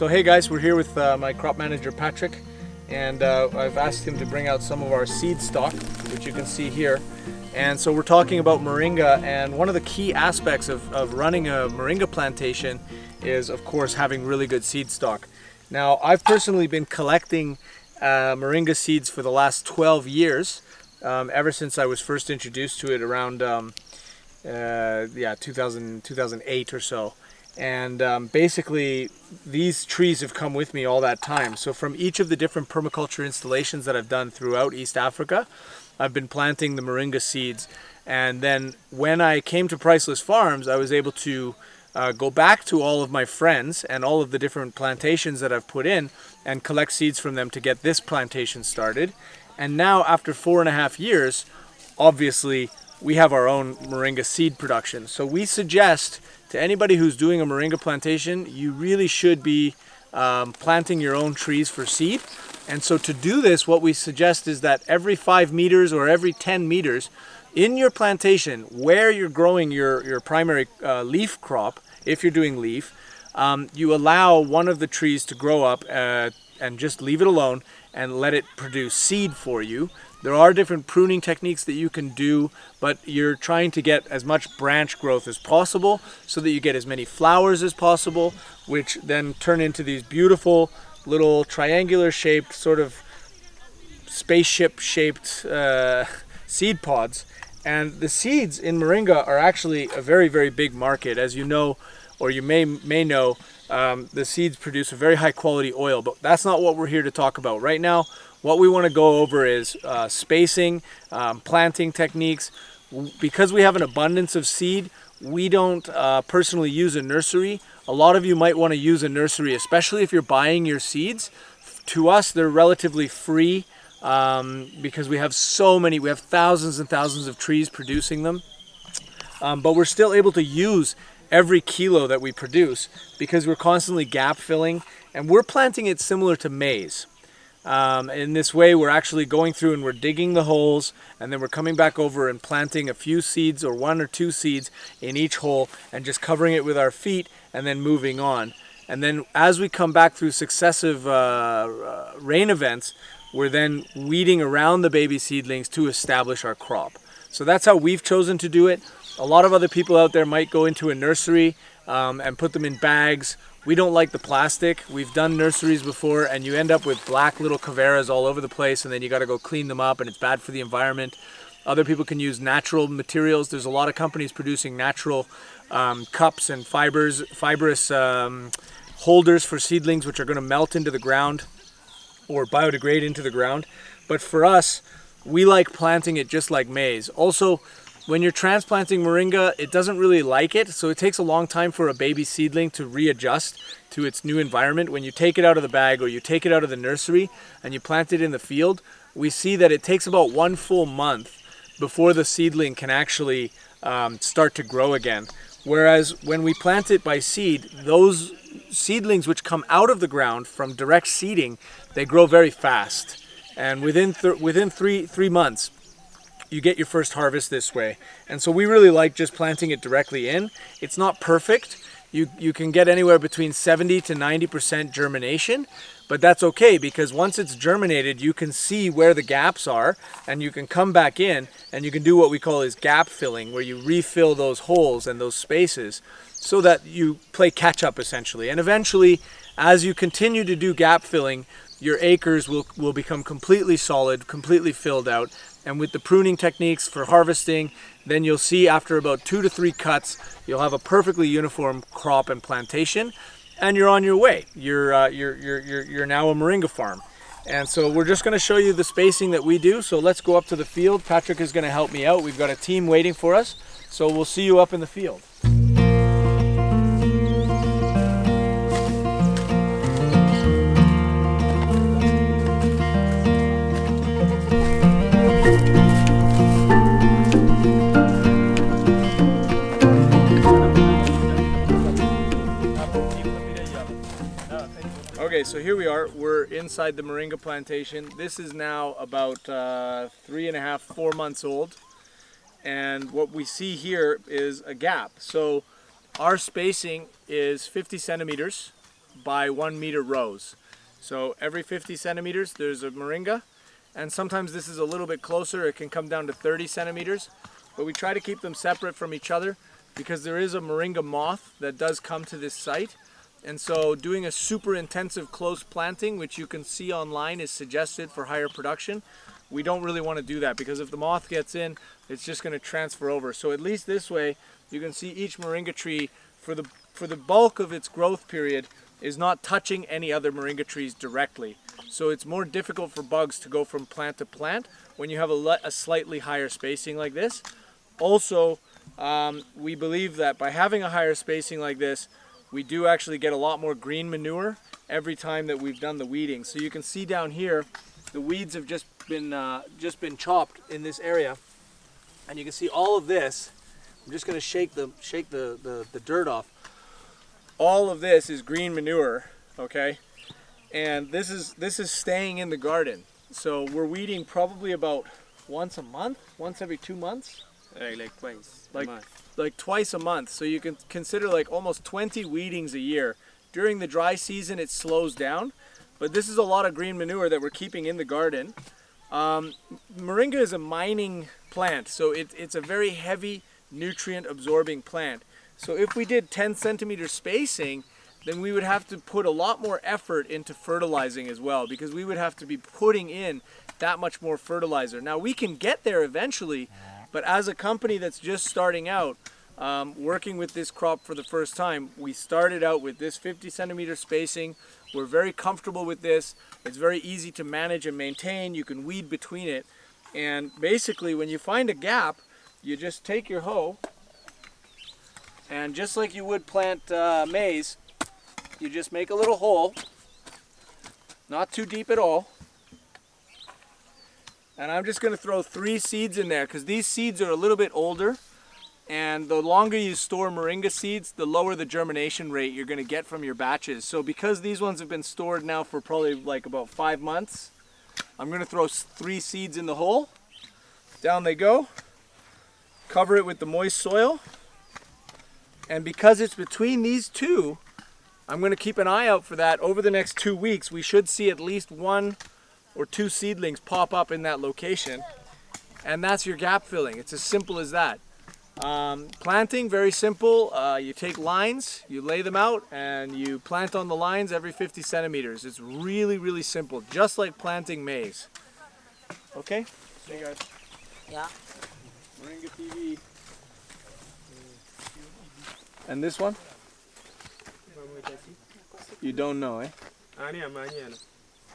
So hey guys, we're here with my crop manager Patrick, and I've asked him to bring out some of our seed stock, which you can see here. And so we're talking about moringa, and one of the key aspects of running a moringa plantation is of course having really good seed stock. Now I've personally been collecting moringa seeds for the last 12 years, ever since I was first introduced to it around 2008 or so. And basically these trees have come with me all that time. So from each of the different permaculture installations that I've done throughout East Africa, I've been planting the moringa seeds. And then when I came to Priceless Farms, I was able to go back to all of my friends and all of the different plantations that I've put in and collect seeds from them to get this plantation started. And now after 4.5 years, obviously we have our own moringa seed production. So we suggest to anybody who's doing a moringa plantation, you really should be planting your own trees for seed. And so to do this, what we suggest is that every 5 meters or every 10 meters in your plantation where you're growing your primary leaf crop, if you're doing leaf, you allow one of the trees to grow up and just leave it alone and let it produce seed for you. There are different pruning techniques that you can do, but you're trying to get as much branch growth as possible so that you get as many flowers as possible, which then turn into these beautiful little triangular shaped, sort of spaceship shaped seed pods. And the seeds in moringa are actually a very, very big market. As you know, or you may know, the seeds produce a very high quality oil, but that's not what we're here to talk about. Right now, what we want to go over is spacing, planting techniques. Because we have an abundance of seed, we don't personally use a nursery. A lot of you might want to use a nursery, especially if you're buying your seeds. To us, they're relatively free because we have we have thousands and thousands of trees producing them. But we're still able to use every kilo that we produce because we're constantly gap filling, and we're planting it similar to maize. In this way, we're actually going through and we're digging the holes, and then we're coming back over and planting a few seeds or 1 or 2 seeds in each hole and just covering it with our feet and then moving on. And then as we come back through successive rain events, we're then weeding around the baby seedlings to establish our crop. So that's how we've chosen to do it. A lot of other people out there might go into a nursery and put them in bags. We don't like the plastic. We've done nurseries before, and you end up with black little caveras all over the place, and then you got to go clean them up, and it's bad for the environment. Other people can use natural materials. There's a lot of companies producing natural cups and fibrous holders for seedlings, which are going to melt into the ground or biodegrade into the ground. But for us, we like planting it just like maize. Also, when you're transplanting moringa, it doesn't really like it, so it takes a long time for a baby seedling to readjust to its new environment. When you take it out of the bag or you take it out of the nursery and you plant it in the field, we see that it takes about 1 full month before the seedling can actually start to grow again. Whereas when we plant it by seed, those seedlings which come out of the ground from direct seeding, they grow very fast. And within 3 months, you get your first harvest this way. And so we really like just planting it directly in. It's not perfect. You can get anywhere between 70 to 90% germination, but that's okay because once it's germinated, you can see where the gaps are, and you can come back in and you can do what we call is gap filling, where you refill those holes and those spaces so that you play catch up essentially. And eventually, as you continue to do gap filling, your acres will become completely solid, completely filled out. And with the pruning techniques for harvesting, then you'll see after about 2 to 3 cuts, you'll have a perfectly uniform crop and plantation, and you're on your way. You're now a moringa farm. And so we're just going to show you the spacing that we do. So let's go up to the field. Patrick is going to help me out. We've got a team waiting for us. So we'll see you up in the field. Okay, so here we are. We're inside the moringa plantation. This is now about 3.5, 4 months old. And what we see here is a gap. So our spacing is 50 centimeters by 1 meter rows. So every 50 centimeters there's a moringa, and sometimes this is a little bit closer, it can come down to 30 centimeters, but we try to keep them separate from each other because there is a moringa moth that does come to this site. And so doing a super intensive close planting, which you can see online is suggested for higher production, we don't really want to do that because if the moth gets in, it's just going to transfer over. So at least this way, you can see each moringa tree for the bulk of its growth period is not touching any other moringa trees directly. So it's more difficult for bugs to go from plant to plant when you have a slightly higher spacing like this. Also, we believe that by having a higher spacing like this, we do actually get a lot more green manure every time that we've done the weeding. So you can see down here, the weeds have just been chopped in this area, and you can see all of this. I'm just going to shake the dirt off. All of this is green manure, okay? And this is staying in the garden. So we're weeding probably about once a month, once every 2 months. Like twice. Like twice a month. So you can consider like almost 20 weedings a year. During the dry season it slows down, but this is a lot of green manure that we're keeping in the garden. Moringa is a mining plant, so it's a very heavy nutrient absorbing plant. So if we did 10 centimeter spacing, then we would have to put a lot more effort into fertilizing as well, because we would have to be putting in that much more fertilizer. Now we can get there eventually, but as a company that's just starting out, working with this crop for the first time, we started out with this 50 centimeter spacing. We're very comfortable with this. It's very easy to manage and maintain. You can weed between it. And basically when you find a gap, you just take your hoe, and just like you would plant maize, you just make a little hole, not too deep at all. And I'm just going to throw 3 seeds in there because these seeds are a little bit older, and the longer you store moringa seeds, the lower the germination rate you're going to get from your batches. So because these ones have been stored now for probably like about 5 months, I'm going to throw 3 seeds in the hole. Down they go. Cover it with the moist soil. And because it's between these two, I'm going to keep an eye out for that. Over the next 2 weeks, we should see at least 1 or 2 seedlings pop up in that location, and that's your gap filling. It's as simple as that. Planting, very simple. You take lines, you lay them out, and you plant on the lines every 50 centimeters. It's really, really simple, just like planting maize. Okay? See you guys. Yeah. Moringa TV. And this one? You don't know, eh?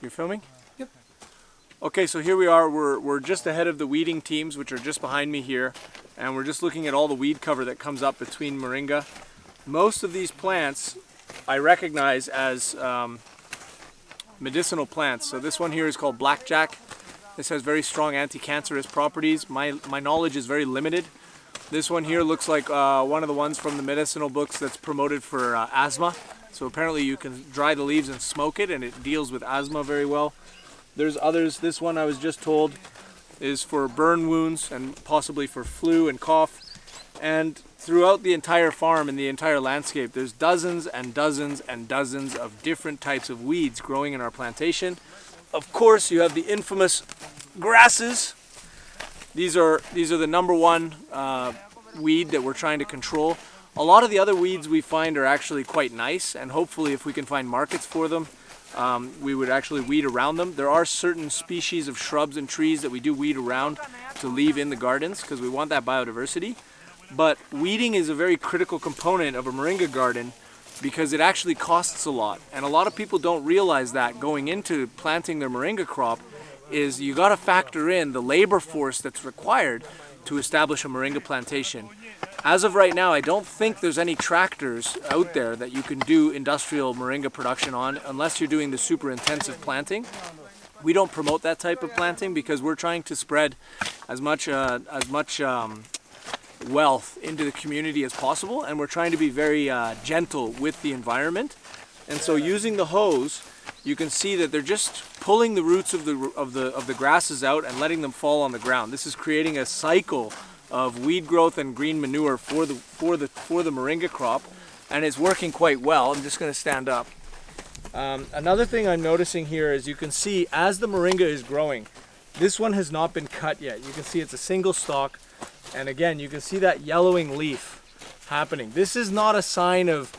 You're filming? Yep. Okay, so here we are. We're just ahead of the weeding teams, which are just behind me here, and we're just looking at all the weed cover that comes up between moringa. Most of these plants I recognize as medicinal plants. So this one here is called blackjack. This has very strong anti-cancerous properties. My knowledge is very limited. This one here looks like one of the ones from the medicinal books that's promoted for asthma. So apparently you can dry the leaves and smoke it, and it deals with asthma very well. There's others. This one I was just told is for burn wounds and possibly for flu and cough. And throughout the entire farm and the entire landscape, there's dozens and dozens and dozens of different types of weeds growing in our plantation. Of course, you have the infamous grasses. These are the #1 weed that we're trying to control. A lot of the other weeds we find are actually quite nice, and hopefully if we can find markets for them, we would actually weed around them. There are certain species of shrubs and trees that we do weed around to leave in the gardens because we want that biodiversity. But weeding is a very critical component of a moringa garden because it actually costs a lot. And a lot of people don't realize that going into planting their moringa crop is you got to factor in the labor force that's required to establish a moringa plantation. As of right now, I don't think there's any tractors out there that you can do industrial moringa production on unless you're doing the super intensive planting. We don't promote that type of planting because we're trying to spread as much wealth into the community as possible, and we're trying to be very gentle with the environment. And so using the hose, you can see that they're just pulling the roots of the grasses out and letting them fall on the ground. This is creating a cycle of weed growth and green manure for the moringa crop, and it's working quite well. I'm just going to stand up. Another thing I'm noticing here is you can see as the moringa is growing, this one has not been cut yet. You can see it's a single stalk, and again you can see that yellowing leaf happening. This is not a sign of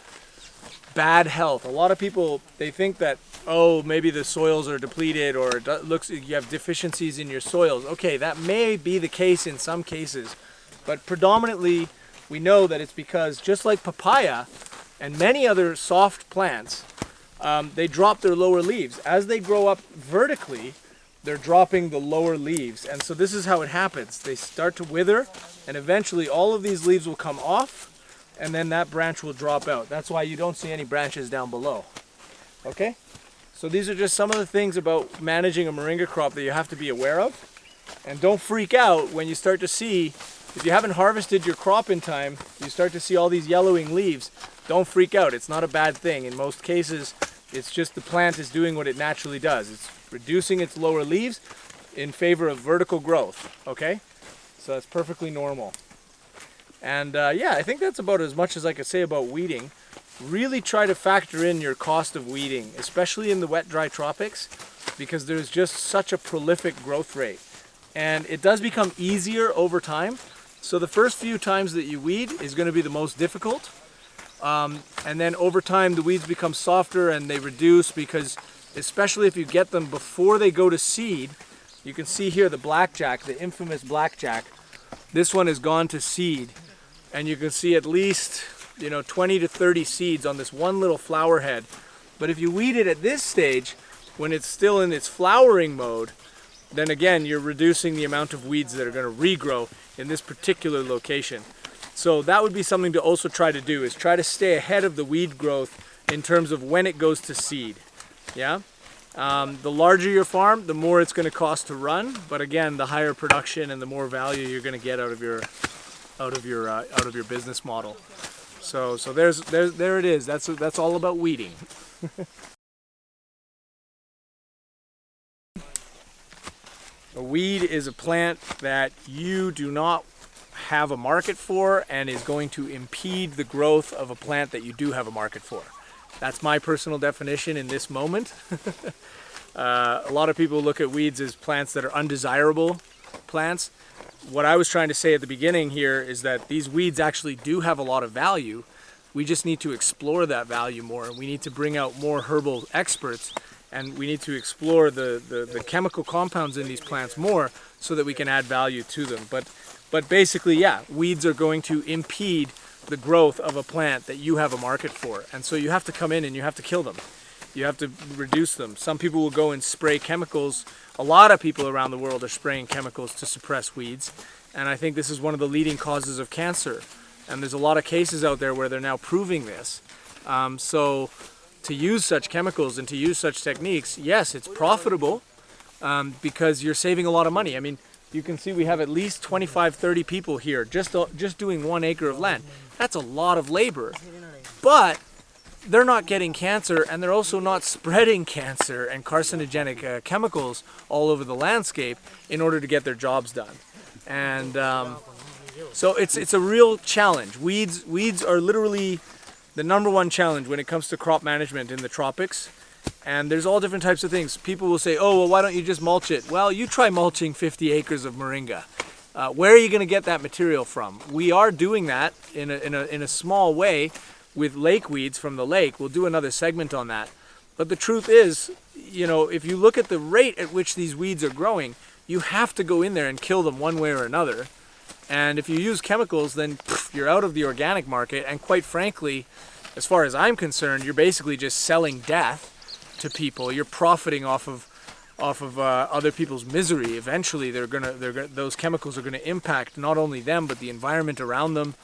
bad health. A lot of people, they think that, oh, maybe the soils are depleted or it looks you have deficiencies in your soils. Okay, that may be the case in some cases, but predominantly we know that it's because, just like papaya and many other soft plants, they drop their lower leaves. As they grow up vertically, they're dropping the lower leaves, and so this is how it happens. They start to wither, and eventually all of these leaves will come off, and then that branch will drop out. That's why you don't see any branches down below. Okay? So these are just some of the things about managing a moringa crop that you have to be aware of. And don't freak out when you start to see, if you haven't harvested your crop in time, you start to see all these yellowing leaves. Don't freak out. It's not a bad thing. In most cases, it's just the plant is doing what it naturally does. It's reducing its lower leaves in favor of vertical growth. Okay? So that's perfectly normal. And yeah, I think that's about as much as I could say about weeding. Really try to factor in your cost of weeding, especially in the wet-dry tropics, because there's just such a prolific growth rate. And it does become easier over time. So the first few times that you weed is going to be the most difficult. And then over time the weeds become softer and they reduce, because especially if you get them before they go to seed, you can see here the blackjack, the infamous blackjack. This one has gone to seed, and you can see at least 20 to 30 seeds on this one little flower head. But if you weed it at this stage, when it's still in its flowering mode, then again you're reducing the amount of weeds that are going to regrow in this particular location. So that would be something to also try to do, is try to stay ahead of the weed growth in terms of when it goes to seed. Yeah? The larger your farm, the more it's going to cost to run, but again, the higher production and the more value you're going to get out of your business model. So there it is. That's all about weeding. A weed is a plant that you do not have a market for and is going to impede the growth of a plant that you do have a market for. That's my personal definition in this moment. A lot of people look at weeds as plants that are undesirable plants. What I was trying to say at the beginning here is that these weeds actually do have a lot of value. We just need to explore that value more, and we need to bring out more herbal experts, and we need to explore the chemical compounds in these plants more so that we can add value to them. But basically, yeah, weeds are going to impede the growth of a plant that you have a market for. And so you have to come in and you have to kill them. You have to reduce them. Some people will go and spray chemicals. A lot of people around the world are spraying chemicals to suppress weeds. And I think this is one of the leading causes of cancer. And there's a lot of cases out there where they're now proving this. So to use such chemicals and to use such techniques, yes, it's profitable because you're saving a lot of money. I mean, you can see we have at least 25, 30 people here just doing 1 acre of land. That's a lot of labor. But they're not getting cancer, and they're also not spreading cancer and carcinogenic chemicals all over the landscape in order to get their jobs done. And so it's a real challenge. Weeds are literally the #1 challenge when it comes to crop management in the tropics. And there's all different types of things. People will say, oh, well, why don't you just mulch it? Well, you try mulching 50 acres of moringa. Where are you going to get that material from? We are doing that in a small way with lake weeds from the lake. We'll do another segment on that. But the truth is, if you look at the rate at which these weeds are growing, you have to go in there and kill them one way or another. And if you use chemicals, then you're out of the organic market. And quite frankly, as far as I'm concerned, you're basically just selling death to people. You're profiting off of other people's misery. Eventually, those chemicals are gonna impact not only them but the environment around them,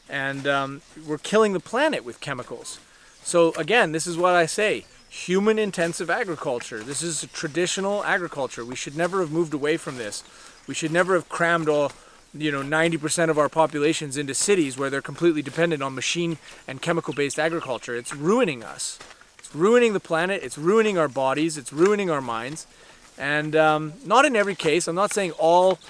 and we're killing the planet with chemicals. So again, this is what I say: human-intensive agriculture. This is traditional agriculture. We should never have moved away from this. We should never have crammed all 90% of our populations into cities where they're completely dependent on machine and chemical-based agriculture. It's ruining us. It's ruining the planet. It's ruining our bodies. It's ruining our minds. And not in every case. I'm not saying all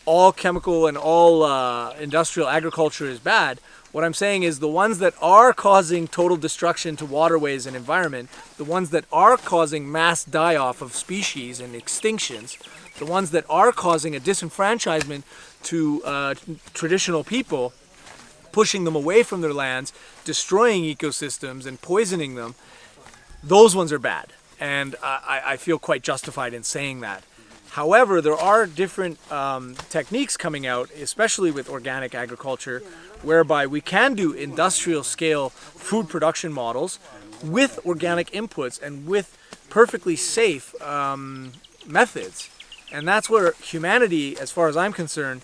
all chemical and all industrial agriculture is bad. What I'm saying is the ones that are causing total destruction to waterways and environment, the ones that are causing mass die-off of species and extinctions, the ones that are causing a disenfranchisement to traditional people, pushing them away from their lands, destroying ecosystems and poisoning them, those ones are bad. And I feel quite justified in saying that. However, there are different techniques coming out, especially with organic agriculture, whereby we can do industrial scale food production models with organic inputs and with perfectly safe methods. And that's where humanity, as far as I'm concerned,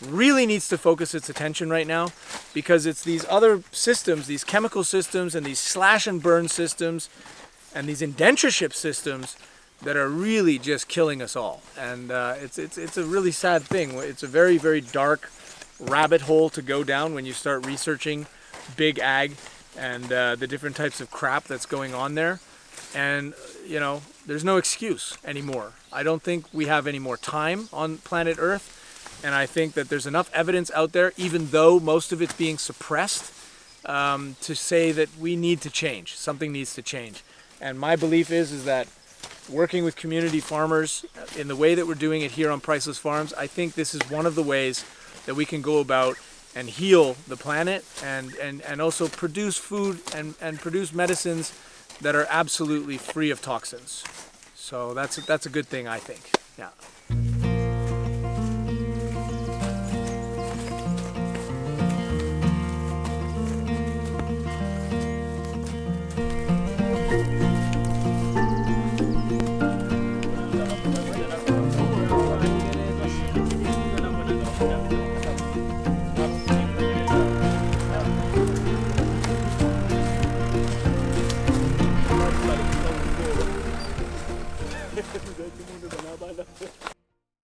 really needs to focus its attention right now, because it's these other systems, these chemical systems and these slash and burn systems and these indentureship systems that are really just killing us all. And it's a really sad thing. It's a very, very dark rabbit hole to go down when you start researching big ag and the different types of crap that's going on there. And, you know, there's no excuse anymore. I don't think we have any more time on planet Earth. And I think that there's enough evidence out there, even though most of it's being suppressed, to say that we need to change. Something needs to change. And my belief is that working with community farmers in the way that we're doing it here on Priceless Farms, I think this is one of the ways that we can go about and heal the planet and also produce food and produce medicines that are absolutely free of toxins. So that's a good thing, I think. Yeah.